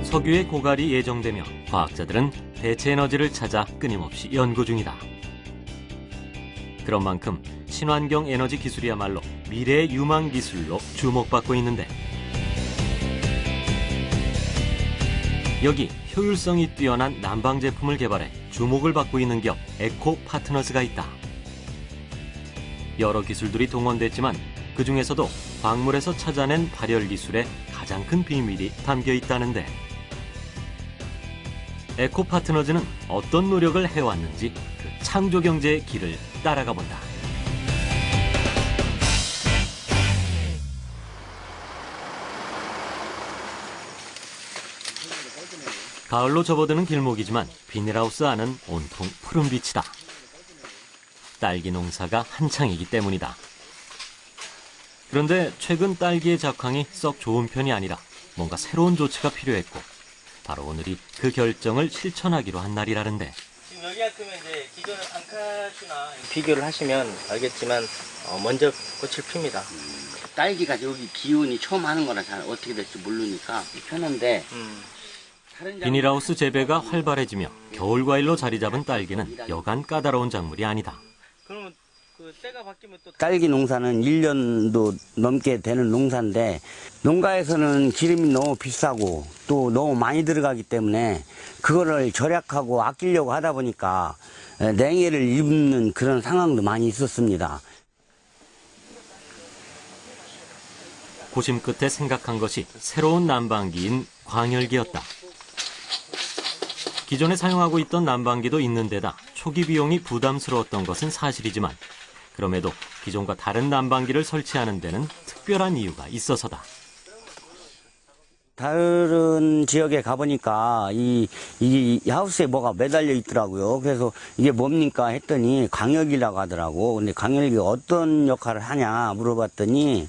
석유의 고갈이 예정되며 과학자들은 대체 에너지를 찾아 끊임없이 연구 중이다. 그런 만큼 친환경 에너지 기술이야말로 미래의 유망 기술로 주목받고 있는데, 여기 효율성이 뛰어난 난방 제품을 개발해 주목을 받고 있는 기업 에코파트너즈가 있다. 여러 기술들이 동원됐지만 그 중에서도 광물에서 찾아낸 발열 기술에 가장 큰 비밀이 담겨 있다는데, 에코파트너즈는 어떤 노력을 해왔는지 그 창조 경제의 길을 따라가 본다. 가을로 접어드는 길목이지만 비닐하우스 안은 온통 푸른 빛이다. 딸기 농사가 한창이기 때문이다. 그런데 최근 딸기의 작황이 썩 좋은 편이 아니라 뭔가 새로운 조치가 필요했고, 바로 오늘이 그 결정을 실천하기로 한 날이라는데. 지금 여기 같으면 이제 기존의 방카슈나 비교를 하시면 알겠지만 먼저 꽃을 핍니다. 딸기가 여기 기온이 처음 하는 거라 잘 어떻게 될지 모르니까 편한데. 비닐하우스 재배가 활발해지며 겨울 과일로 자리 잡은 딸기는 여간 까다로운 작물이 아니다. 그러면 그 때가 바뀌면 또 딸기 농사는 1년도 넘게 되는 농사인데, 농가에서는 기름이 너무 비싸고 또 너무 많이 들어가기 때문에 그거를 절약하고 아끼려고 하다 보니까 냉해를 입는 그런 상황도 많이 있었습니다. 고심 끝에 생각한 것이 새로운 난방기인 광열기였다. 기존에 사용하고 있던 난방기도 있는 데다 초기 비용이 부담스러웠던 것은 사실이지만, 그럼에도 기존과 다른 난방기를 설치하는 데는 특별한 이유가 있어서다. 다른 지역에 가보니까 이 하우스에 뭐가 매달려 있더라고요. 그래서 이게 뭡니까 했더니 광열기라고 하더라고. 근데 광열기가 어떤 역할을 하냐 물어봤더니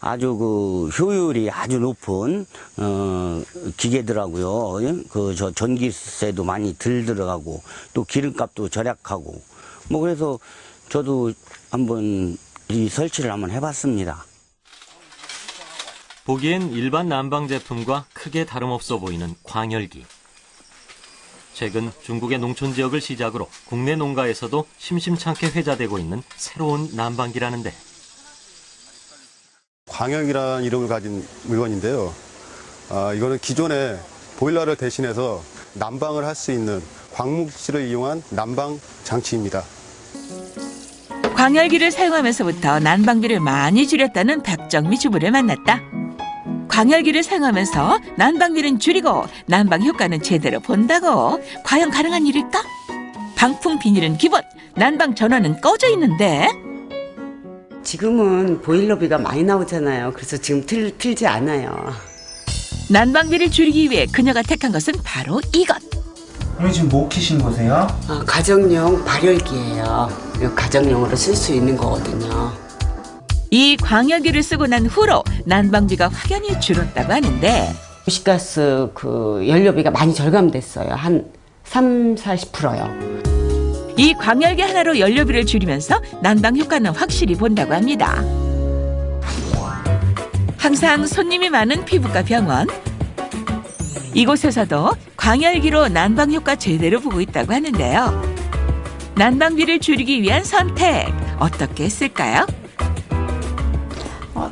아주 그 효율이 아주 높은 기계더라고요. 저 전기세도 많이 덜 들어가고 또 기름값도 절약하고, 뭐 그래서 저도 한번 이 설치를 한번 해봤습니다. 보기엔 일반 난방 제품과 크게 다름없어 보이는 광열기. 최근 중국의 농촌 지역을 시작으로 국내 농가에서도 심심찮게 회자되고 있는 새로운 난방기라는데, 광열기라는 이름을 가진 물건인데요. 이거는 기존의 보일러를 대신해서 난방을 할 수 있는 광물질을 이용한 난방 장치입니다. 광열기를 사용하면서부터 난방비를 많이 줄였다는 박정미 주부를 만났다. 광열기를 사용하면서 난방비는 줄이고 난방 효과는 제대로 본다고. 과연 가능한 일일까? 방풍 비닐은 기본, 난방 전원은 꺼져 있는데. 지금은 보일러비가 많이 나오잖아요. 그래서 지금 틀지 않아요. 난방비를 줄이기 위해 그녀가 택한 것은 바로 이것. 오늘 지금 뭐 키신 거세요? 가정용 발열기예요. 가정용으로 쓸 수 있는 거거든요. 이 광열기를 쓰고 난 후로 난방비가 확연히 줄었다고 하는데, 도시가스 그 연료비가 많이 절감됐어요. 한 30-40%요. 이 광열기 하나로 연료비를 줄이면서 난방 효과는 확실히 본다고 합니다. 항상 손님이 많은 피부과 병원. 이곳에서도 광열기로 난방 효과 제대로 보고 있다고 하는데요. 난방비를 줄이기 위한 선택, 어떻게 했을까요?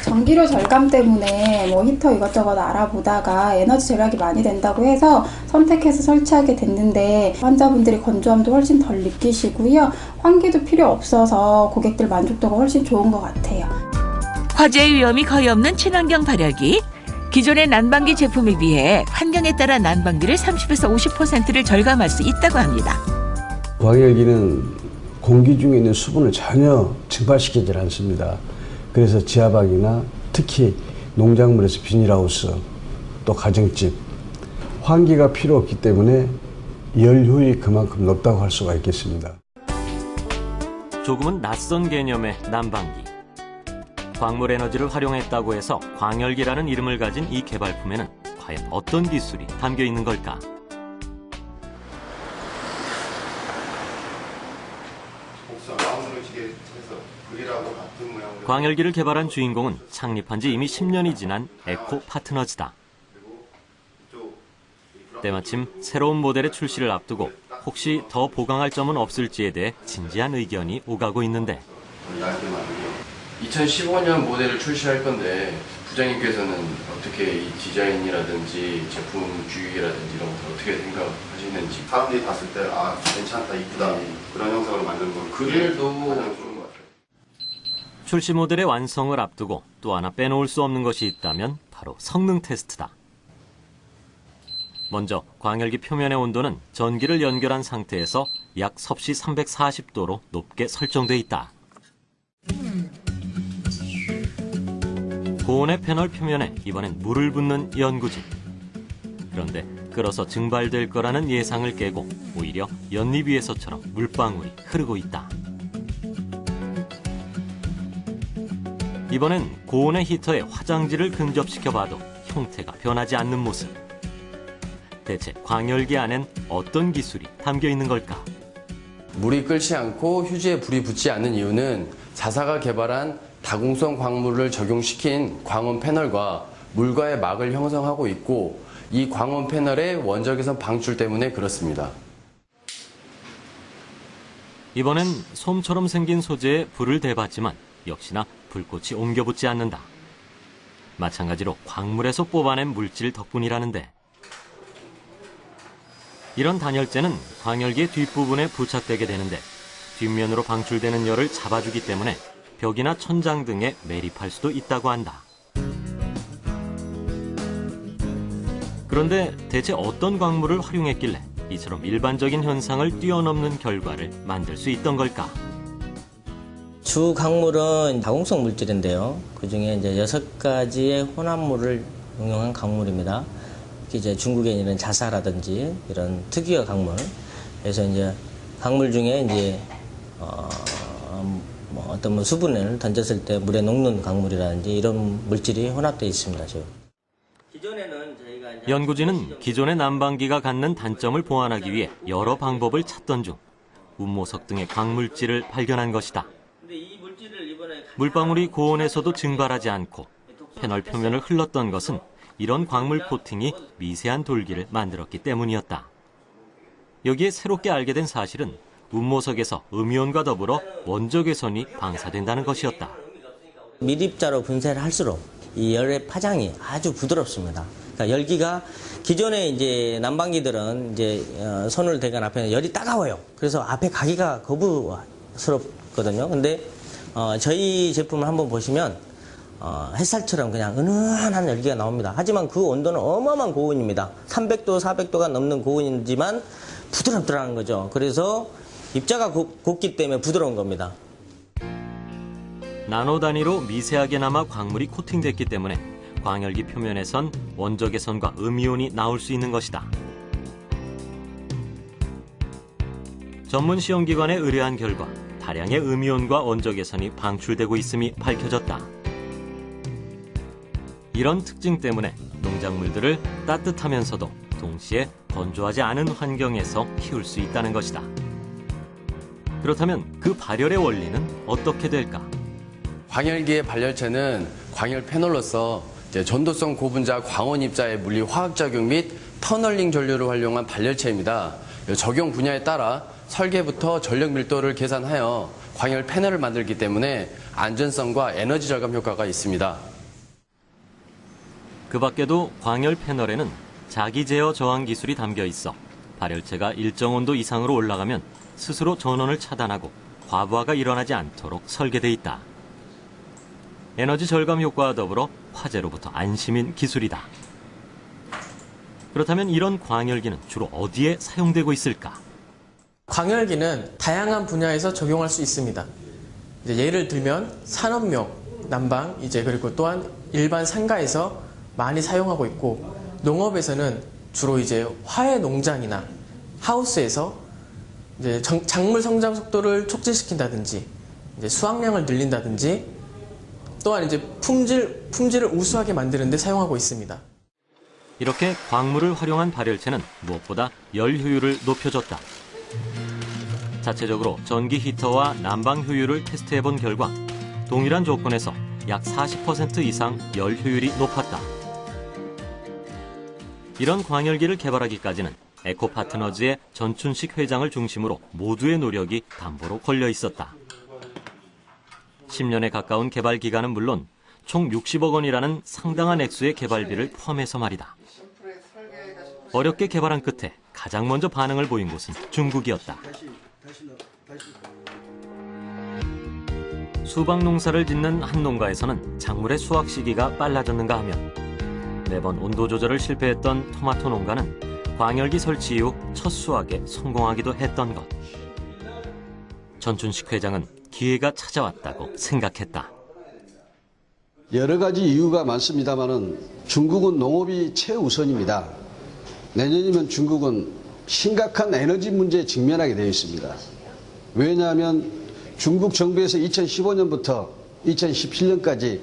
전기료 절감 때문에 히터 이것저것 알아보다가 에너지 절약이 많이 된다고 해서 선택해서 설치하게 됐는데, 환자분들이 건조함도 훨씬 덜 느끼시고요. 환기도 필요 없어서 고객들 만족도가 훨씬 좋은 것 같아요. 화재의 위험이 거의 없는 친환경 발열기. 기존의 난방기 제품에 비해 환경에 따라 난방비를 30에서 50%를 절감할 수 있다고 합니다. 광열기는 공기 중에 있는 수분을 전혀 증발시키지 않습니다. 그래서 지하방이나 특히 농작물에서 비닐하우스, 또 가정집, 환기가 필요 없기 때문에 열 효율이 그만큼 높다고 할 수가 있겠습니다. 조금은 낯선 개념의 난방기. 광물 에너지를 활용했다고 해서 광열기라는 이름을 가진 이 개발품에는 과연 어떤 기술이 담겨 있는 걸까? 광열기를 개발한 주인공은 창립한 지 이미 10년이 지난 에코파트너즈다. 때마침 새로운 모델의 출시를 앞두고 혹시 더 보강할 점은 없을지에 대해 진지한 의견이 오가고 있는데 2015년 모델을 출시할 건데 부장님께서는 어떻게 이 디자인이라든지 제품 주의라든지 이런 것을 어떻게 생각하시는지. 사람들이 봤을 때 괜찮다, 이쁘다 그런 형상으로 만드는 건 그들도 가장 좋은 것 같아요. 출시 모델의 완성을 앞두고 또 하나 빼놓을 수 없는 것이 있다면 바로 성능 테스트다. 먼저 광열기 표면의 온도는 전기를 연결한 상태에서 약 섭씨 340도로 높게 설정돼 있다. 고온의 패널 표면에 이번엔 물을 붓는 연구진. 그런데 끓어서 증발될 거라는 예상을 깨고 오히려 연립 위에서처럼 물방울이 흐르고 있다. 이번엔 고온의 히터에 화장지를 근접시켜봐도 형태가 변하지 않는 모습. 대체 광열기 안엔 어떤 기술이 담겨 있는 걸까? 물이 끓지 않고 휴지에 불이 붙지 않는 이유는 자사가 개발한 다공성 광물을 적용시킨 광원 패널과 물과의 막을 형성하고 있고 이 광원 패널의 원적외선 방출 때문에 그렇습니다. 이번엔 솜처럼 생긴 소재에 불을 대봤지만 역시나 불꽃이 옮겨붙지 않는다. 마찬가지로 광물에서 뽑아낸 물질 덕분이라는데 이런 단열재는 광열기의 뒷부분에 부착되게 되는데 뒷면으로 방출되는 열을 잡아주기 때문에 벽이나 천장 등에 매립할 수도 있다고 한다. 그런데 대체 어떤 광물을 활용했길래 이처럼 일반적인 현상을 뛰어넘는 결과를 만들 수 있던 걸까? 주 광물은 다공성 물질인데요. 그중에 이제 6가지의 혼합물을 응용한 광물입니다. 이제 중국에 있는 자사라든지 이런 특유의 광물. 그래서 이제 광물 중에 이제 어떤 수분을 던졌을 때 물에 녹는 광물이라든지 이런 물질이 혼합되어 있습니다. 지금. 연구진은 기존의 난방기가 갖는 단점을 보완하기 위해 여러 방법을 찾던 중 운모석 등의 광물질을 발견한 것이다. 물방울이 고온에서도 증발하지 않고 패널 표면을 흘렀던 것은 이런 광물 코팅이 미세한 돌기를 만들었기 때문이었다. 여기에 새롭게 알게 된 사실은 운모석에서 음이온과 더불어 원적외선이 방사된다는 것이었다. 밀입자로 분쇄를 할수록 이 열의 파장이 아주 부드럽습니다. 그러니까 열기가 기존의 이제 난방기들은 이제 손을 대건 앞에는 열이 따가워요. 그래서 앞에 가기가 거부스럽거든요. 근데 저희 제품을 한번 보시면 햇살처럼 그냥 은은한 열기가 나옵니다. 하지만 그 온도는 어마어마한 고온입니다. 300도, 400도가 넘는 고온이지만 부드럽더라는 거죠. 그래서 입자가 곱기 때문에 부드러운 겁니다. 나노 단위로 미세하게나마 광물이 코팅됐기 때문에 광열기 표면에선 원적외선과 음이온이 나올 수 있는 것이다. 전문 시험기관에 의뢰한 결과 다량의 음이온과 원적외선이 방출되고 있음이 밝혀졌다. 이런 특징 때문에 농작물들을 따뜻하면서도 동시에 건조하지 않은 환경에서 키울 수 있다는 것이다. 그렇다면 그 발열의 원리는 어떻게 될까? 광열기의 발열체는 광열 패널로서 전도성 고분자 광원 입자의 물리 화학작용 및 터널링 전류를 활용한 발열체입니다. 적용 분야에 따라 설계부터 전력 밀도를 계산하여 광열 패널을 만들기 때문에 안전성과 에너지 절감 효과가 있습니다. 그 밖에도 광열 패널에는 자기 제어 저항 기술이 담겨 있어 발열체가 일정 온도 이상으로 올라가면 스스로 전원을 차단하고 과부하가 일어나지 않도록 설계돼 있다. 에너지 절감 효과와 더불어 화재로부터 안심인 기술이다. 그렇다면 이런 광열기는 주로 어디에 사용되고 있을까? 광열기는 다양한 분야에서 적용할 수 있습니다. 예를 들면 산업용, 난방, 그리고 또한 일반 상가에서 많이 사용하고 있고, 농업에서는 주로 화훼 농장이나 하우스에서 작물 성장 속도를 촉진시킨다든지, 수확량을 늘린다든지, 또한 품질을 우수하게 만드는 데 사용하고 있습니다. 이렇게 광물을 활용한 발열체는 무엇보다 열 효율을 높여줬다. 자체적으로 전기 히터와 난방 효율을 테스트해본 결과 동일한 조건에서 약 40% 이상 열 효율이 높았다. 이런 광열기를 개발하기까지는 에코파트너즈의 전춘식 회장을 중심으로 모두의 노력이 담보로 걸려 있었다. 10년에 가까운 개발 기간은 물론 총 60억 원이라는 상당한 액수의 개발비를 포함해서 말이다. 어렵게 개발한 끝에 가장 먼저 반응을 보인 곳은 중국이었다. 수박 농사를 짓는 한 농가에서는 작물의 수확 시기가 빨라졌는가 하면 매번 온도 조절을 실패했던 토마토 농가는 광열기 설치 이후 첫 수확에 성공하기도 했던 것. 전춘식 회장은 기회가 찾아왔다고 생각했다. 여러 가지 이유가 많습니다만은 중국은 농업이 최우선입니다. 내년이면 중국은 심각한 에너지 문제에 직면하게 되어 있습니다. 왜냐하면 중국 정부에서 2015년부터 2017년까지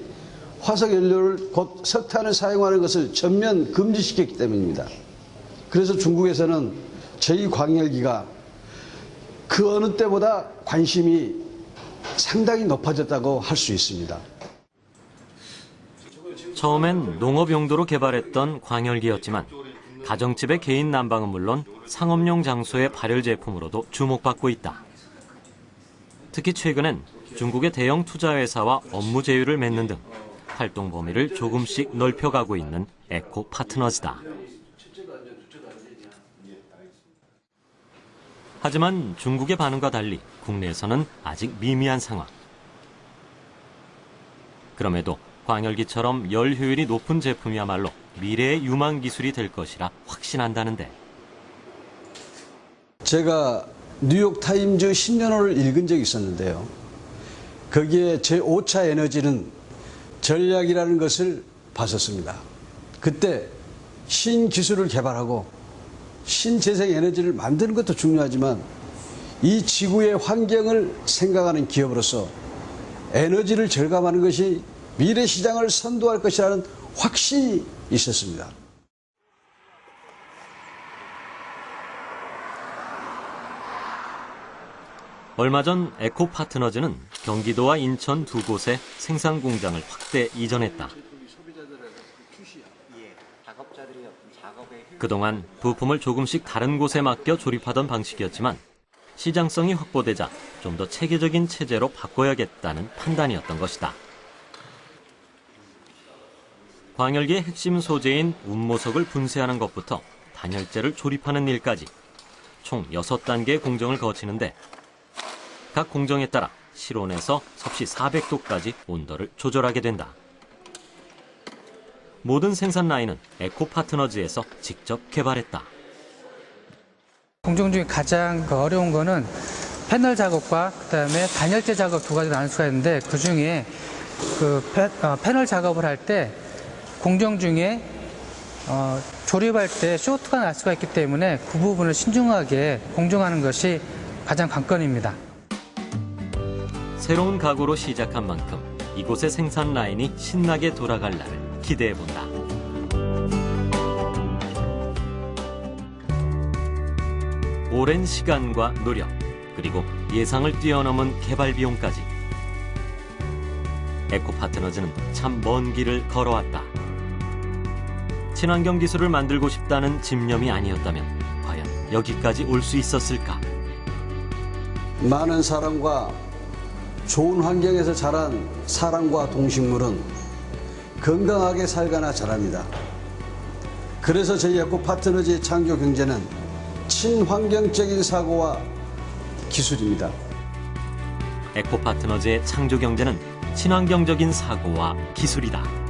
화석연료를 곧 석탄을 사용하는 것을 전면 금지시켰기 때문입니다. 그래서 중국에서는 제2광열기가 그 어느 때보다 관심이 상당히 높아졌다고 할 수 있습니다. 처음엔 농업 용도로 개발했던 광열기였지만 가정집의 개인 난방은 물론 상업용 장소의 발열 제품으로도 주목받고 있다. 특히 최근엔 중국의 대형 투자회사와 업무 제휴를 맺는 등 활동 범위를 조금씩 넓혀가고 있는 에코파트너즈다. 하지만 중국의 반응과 달리 국내에서는 아직 미미한 상황. 그럼에도 광열기처럼 열 효율이 높은 제품이야말로 미래의 유망 기술이 될 것이라 확신한다는데. 제가 뉴욕타임즈 신년호를 읽은 적이 있었는데요. 거기에 제5차 에너지는 전략이라는 것을 봤었습니다. 그때 신기술을 개발하고 신재생 에너지를 만드는 것도 중요하지만 이 지구의 환경을 생각하는 기업으로서 에너지를 절감하는 것이 미래 시장을 선도할 것이라는 확신이 있었습니다. 얼마 전 에코파트너즈는 경기도와 인천 두 곳에 생산 공장을 확대 이전했다. 그동안 부품을 조금씩 다른 곳에 맡겨 조립하던 방식이었지만 시장성이 확보되자 좀 더 체계적인 체제로 바꿔야겠다는 판단이었던 것이다. 광열기의 핵심 소재인 운모석을 분쇄하는 것부터 단열재를 조립하는 일까지 총 6단계의 공정을 거치는데 각 공정에 따라 실온에서 섭씨 400도까지 온도를 조절하게 된다. 모든 생산 라인은 에코파트너즈에서 직접 개발했다. 공정 중에 가장 어려운 거는 패널 작업과 그다음에 단열재 작업 두 가지로 나눌 수가 있는데 그 중에 패널 작업을 할 때 공정 중에 조립할 때 쇼트가 날 수가 있기 때문에 그 부분을 신중하게 공정하는 것이 가장 관건입니다. 새로운 각오로 시작한 만큼 이곳의 생산 라인이 신나게 돌아갈 날을 기대해본다. 오랜 시간과 노력, 그리고 예상을 뛰어넘은 개발 비용까지 에코파트너즈는 참 먼 길을 걸어왔다. 친환경 기술을 만들고 싶다는 집념이 아니었다면 과연 여기까지 올 수 있었을까? 많은 사람과 좋은 환경에서 자란 사람과 동식물은 건강하게 살거나 자랍니다. 그래서 저희 에코파트너즈의 창조 경제는 친환경적인 사고와 기술입니다. 에코파트너즈의 창조 경제는 친환경적인 사고와 기술이다.